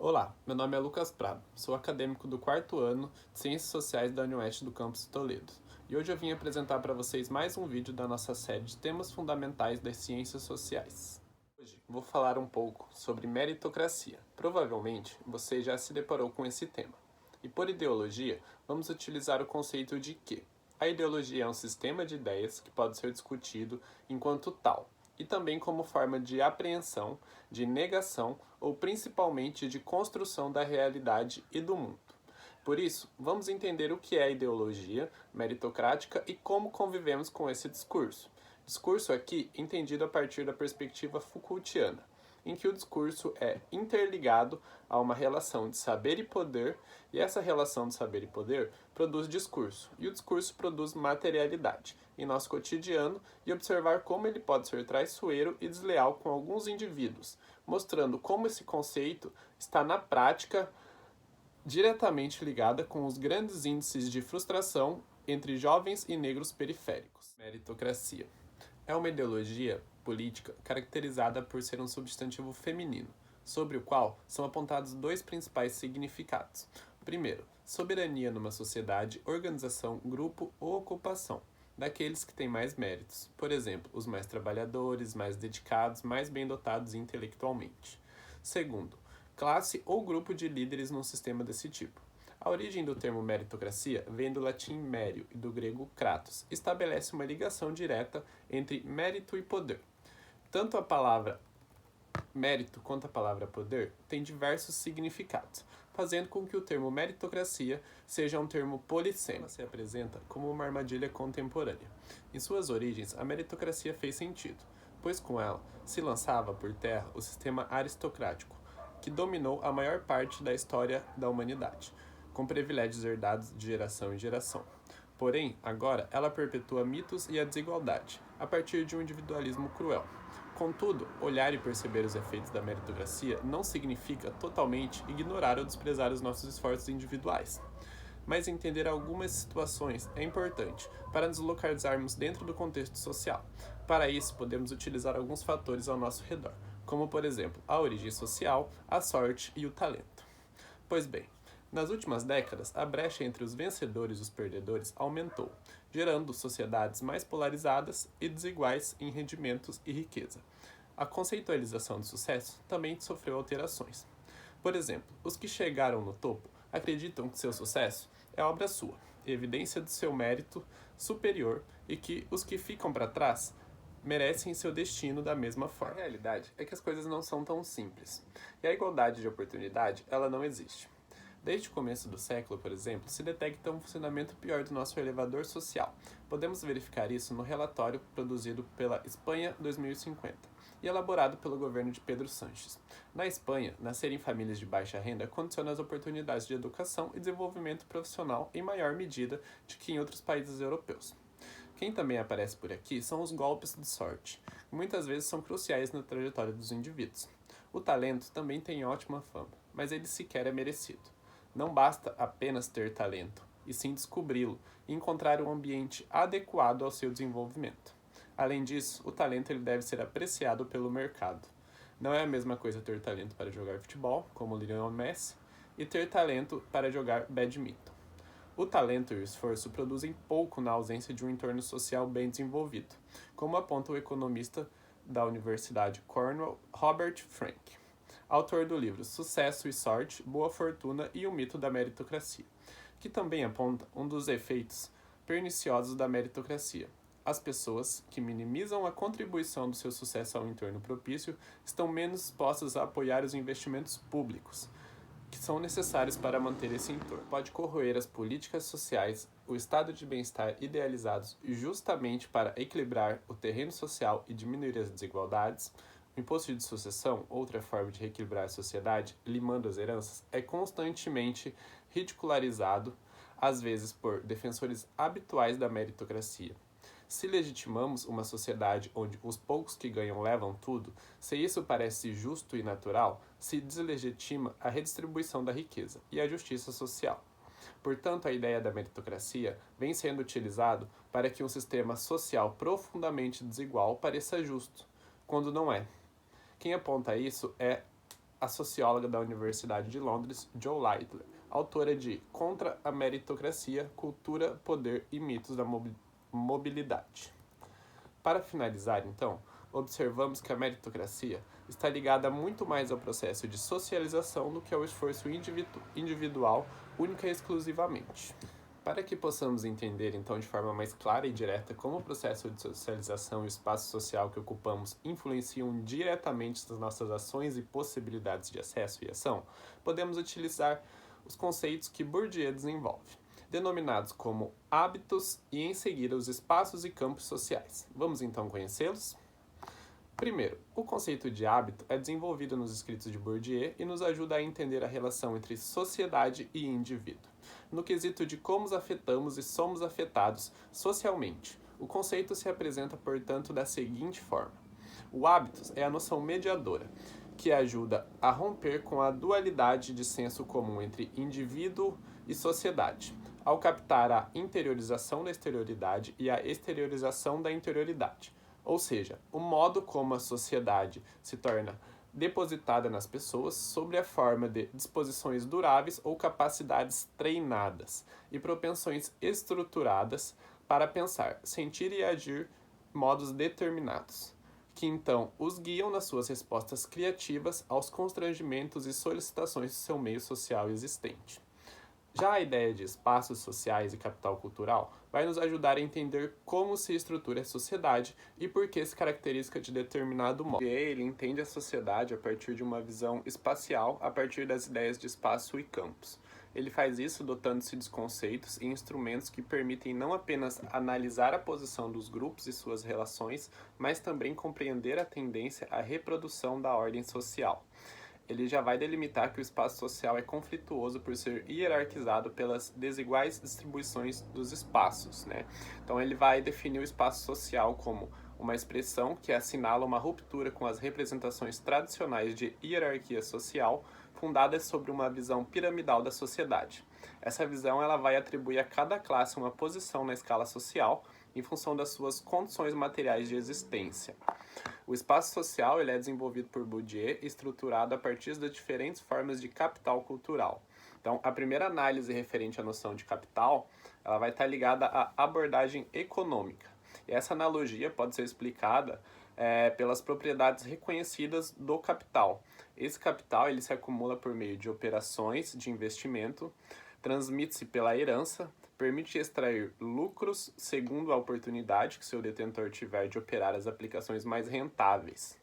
Olá, meu nome é Lucas Prado, sou acadêmico do quarto ano de Ciências Sociais da UniOeste do campus Toledo. E hoje eu vim apresentar para vocês mais um vídeo da nossa série de temas fundamentais das ciências sociais. Hoje vou falar um pouco sobre meritocracia. Provavelmente você já se deparou com esse tema. E por ideologia, vamos utilizar o conceito de que a ideologia é um sistema de ideias que pode ser discutido enquanto tal, e também como forma de apreensão, de negação ou principalmente de construção da realidade e do mundo. Por isso, vamos entender o que é a ideologia meritocrática e como convivemos com esse discurso. Discurso aqui entendido a partir da perspectiva Foucaultiana, em que o discurso é interligado a uma relação de saber e poder, e essa relação de saber e poder produz discurso, e o discurso produz materialidade em nosso cotidiano e observar como ele pode ser traiçoeiro e desleal com alguns indivíduos, mostrando como esse conceito está na prática diretamente ligada com os grandes índices de frustração entre jovens e negros periféricos. Meritocracia é uma ideologia política caracterizada por ser um substantivo feminino, sobre o qual são apontados dois principais significados. Primeiro, soberania numa sociedade, organização, grupo ou ocupação, daqueles que têm mais méritos, por exemplo, os mais trabalhadores, mais dedicados, mais bem dotados intelectualmente. Segundo, classe ou grupo de líderes num sistema desse tipo. A origem do termo meritocracia vem do latim mério e do grego kratos. Estabelece uma ligação direta entre mérito e poder. Tanto a palavra mérito quanto a palavra poder têm diversos significados, fazendo com que o termo meritocracia seja um termo polissêmico. Ela se apresenta como uma armadilha contemporânea. Em suas origens, a meritocracia fez sentido, pois com ela se lançava por terra o sistema aristocrático, que dominou a maior parte da história da humanidade, com privilégios herdados de geração em geração. Porém, agora ela perpetua mitos e a desigualdade, a partir de um individualismo cruel. Contudo, olhar e perceber os efeitos da meritocracia não significa totalmente ignorar ou desprezar os nossos esforços individuais. Mas entender algumas situações é importante para nos localizarmos dentro do contexto social. Para isso, podemos utilizar alguns fatores ao nosso redor, como por exemplo, a origem social, a sorte e o talento. Pois bem, nas últimas décadas, a brecha entre os vencedores e os perdedores aumentou, gerando sociedades mais polarizadas e desiguais em rendimentos e riqueza. A conceitualização do sucesso também sofreu alterações. Por exemplo, os que chegaram no topo acreditam que seu sucesso é obra sua, evidência do seu mérito superior, e que os que ficam para trás merecem seu destino da mesma forma. A realidade é que as coisas não são tão simples, e a igualdade de oportunidade ela não existe. Desde o começo do século, por exemplo, se detecta um funcionamento pior do nosso elevador social. Podemos verificar isso no relatório produzido pela Espanha 2050 e elaborado pelo governo de Pedro Sánchez. Na Espanha, nascer em famílias de baixa renda condiciona as oportunidades de educação e desenvolvimento profissional em maior medida do que em outros países europeus. Quem também aparece por aqui são os golpes de sorte, que muitas vezes são cruciais na trajetória dos indivíduos. O talento também tem ótima fama, mas ele sequer é merecido. Não basta apenas ter talento, e sim descobri-lo e encontrar um ambiente adequado ao seu desenvolvimento. Além disso, o talento ele deve ser apreciado pelo mercado. Não é a mesma coisa ter talento para jogar futebol, como Lionel Messi, e ter talento para jogar badminton. O talento e o esforço produzem pouco na ausência de um entorno social bem desenvolvido, como aponta o economista da Universidade Cornell, Robert Frank, autor do livro Sucesso e Sorte, Boa Fortuna e o Mito da Meritocracia, que também aponta um dos efeitos perniciosos da meritocracia. As pessoas que minimizam a contribuição do seu sucesso ao entorno propício estão menos dispostas a apoiar os investimentos públicos, que são necessários para manter esse entorno. Pode corroer as políticas sociais, o estado de bem-estar idealizados justamente para equilibrar o terreno social e diminuir as desigualdades. O imposto de sucessão, outra forma de reequilibrar a sociedade, limando as heranças, é constantemente ridicularizado, às vezes por defensores habituais da meritocracia. Se legitimamos uma sociedade onde os poucos que ganham levam tudo, se isso parece justo e natural, se deslegitima a redistribuição da riqueza e a justiça social. Portanto, a ideia da meritocracia vem sendo utilizado para que um sistema social profundamente desigual pareça justo, quando não é. Quem aponta isso é a socióloga da Universidade de Londres, Jo Leitler, autora de Contra a Meritocracia, Cultura, Poder e Mitos da Mobilidade. Para finalizar, então, observamos que a meritocracia está ligada muito mais ao processo de socialização do que ao esforço individual única e exclusivamente. Para que possamos entender, então, de forma mais clara e direta como o processo de socialização e o espaço social que ocupamos influenciam diretamente nas nossas ações e possibilidades de acesso e ação, podemos utilizar os conceitos que Bourdieu desenvolve, denominados como hábitos e, em seguida, os espaços e campos sociais. Vamos, então, conhecê-los? Primeiro, o conceito de hábito é desenvolvido nos escritos de Bourdieu e nos ajuda a entender a relação entre sociedade e indivíduo. No quesito de como os afetamos e somos afetados socialmente, o conceito se apresenta, portanto, da seguinte forma. O hábitos é a noção mediadora, que ajuda a romper com a dualidade de senso comum entre indivíduo e sociedade, ao captar a interiorização da exterioridade e a exteriorização da interioridade, ou seja, o modo como a sociedade se torna depositada nas pessoas sob a forma de disposições duráveis ou capacidades treinadas e propensões estruturadas para pensar, sentir e agir modos determinados, que então os guiam nas suas respostas criativas aos constrangimentos e solicitações do seu meio social existente. Já a ideia de espaços sociais e capital cultural vai nos ajudar a entender como se estrutura a sociedade e por que se caracteriza de determinado modo. Ele entende a sociedade a partir de uma visão espacial, a partir das ideias de espaço e campos. Ele faz isso dotando-se de conceitos e instrumentos que permitem não apenas analisar a posição dos grupos e suas relações, mas também compreender a tendência à reprodução da ordem social. Ele já vai delimitar que o espaço social é conflituoso por ser hierarquizado pelas desiguais distribuições dos espaços, né? Então ele vai definir o espaço social como uma expressão que assinala uma ruptura com as representações tradicionais de hierarquia social, fundadas sobre uma visão piramidal da sociedade. Essa visão ela vai atribuir a cada classe uma posição na escala social em função das suas condições materiais de existência. O espaço social ele é desenvolvido por Bourdieu e estruturado a partir das diferentes formas de capital cultural. Então, a primeira análise referente à noção de capital, ela vai estar ligada à abordagem econômica. E essa analogia pode ser explicada pelas propriedades reconhecidas do capital. Esse capital ele se acumula por meio de operações de investimento, transmite-se pela herança, permite extrair lucros segundo a oportunidade que seu detentor tiver de operar as aplicações mais rentáveis.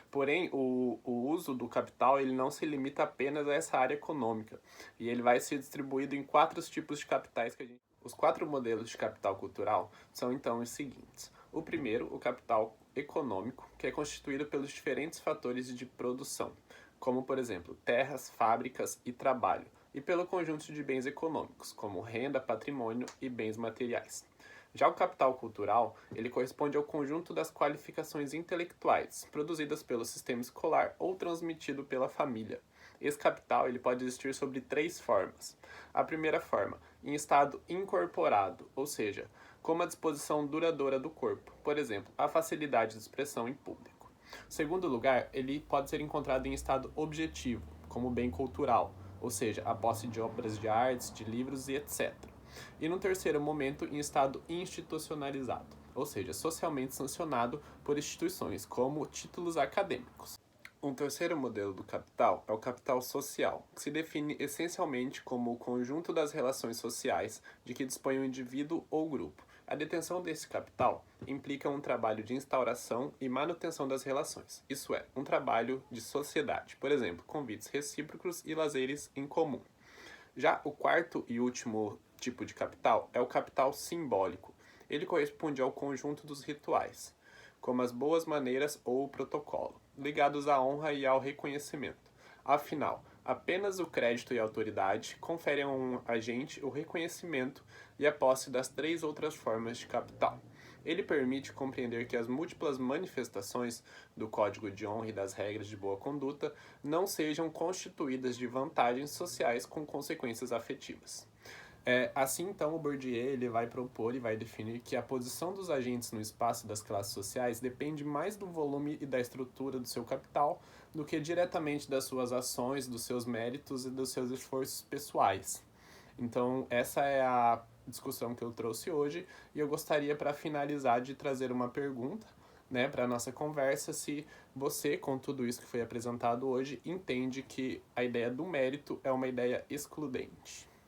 Porém, o uso do capital ele não se limita apenas a essa área econômica, e ele vai ser distribuído em 4 tipos de capitais que a gente... Os 4 modelos de capital cultural são então os seguintes. O primeiro, o capital econômico, que é constituído pelos diferentes fatores de produção, como, por exemplo, terras, fábricas e trabalho, e pelo conjunto de bens econômicos, como renda, patrimônio e bens materiais. Já o capital cultural, ele corresponde ao conjunto das qualificações intelectuais, produzidas pelo sistema escolar ou transmitido pela família. Esse capital ele pode existir sob 3 formas. A primeira forma, em estado incorporado, ou seja, como a disposição duradoura do corpo, por exemplo, a facilidade de expressão em público. O segundo lugar, ele pode ser encontrado em estado objetivo, como bem cultural, ou seja, a posse de obras de artes, de livros e etc. E no terceiro momento, em estado institucionalizado, ou seja, socialmente sancionado por instituições, como títulos acadêmicos. Um terceiro modelo do capital é o capital social, que se define essencialmente como o conjunto das relações sociais de que dispõe o indivíduo ou grupo. A detenção desse capital implica um trabalho de instauração e manutenção das relações, isso é, um trabalho de sociedade, por exemplo, convites recíprocos e lazeres em comum. Já o quarto e último tipo de capital é o capital simbólico. Ele corresponde ao conjunto dos rituais, como as boas maneiras ou o protocolo, ligados à honra e ao reconhecimento. Afinal, apenas o crédito e a autoridade conferem a um agente o reconhecimento e a posse das 3 outras formas de capital. Ele permite compreender que as múltiplas manifestações do código de honra e das regras de boa conduta não sejam constituídas de vantagens sociais com consequências afetivas. Assim, então, o Bourdieu ele vai propor e vai definir que a posição dos agentes no espaço das classes sociais depende mais do volume e da estrutura do seu capital do que diretamente das suas ações, dos seus méritos e dos seus esforços pessoais. Então, essa é a discussão que eu trouxe hoje e eu gostaria, para finalizar, de trazer uma pergunta, né, para a nossa conversa, se você, com tudo isso que foi apresentado hoje, entende que a ideia do mérito é uma ideia excludente.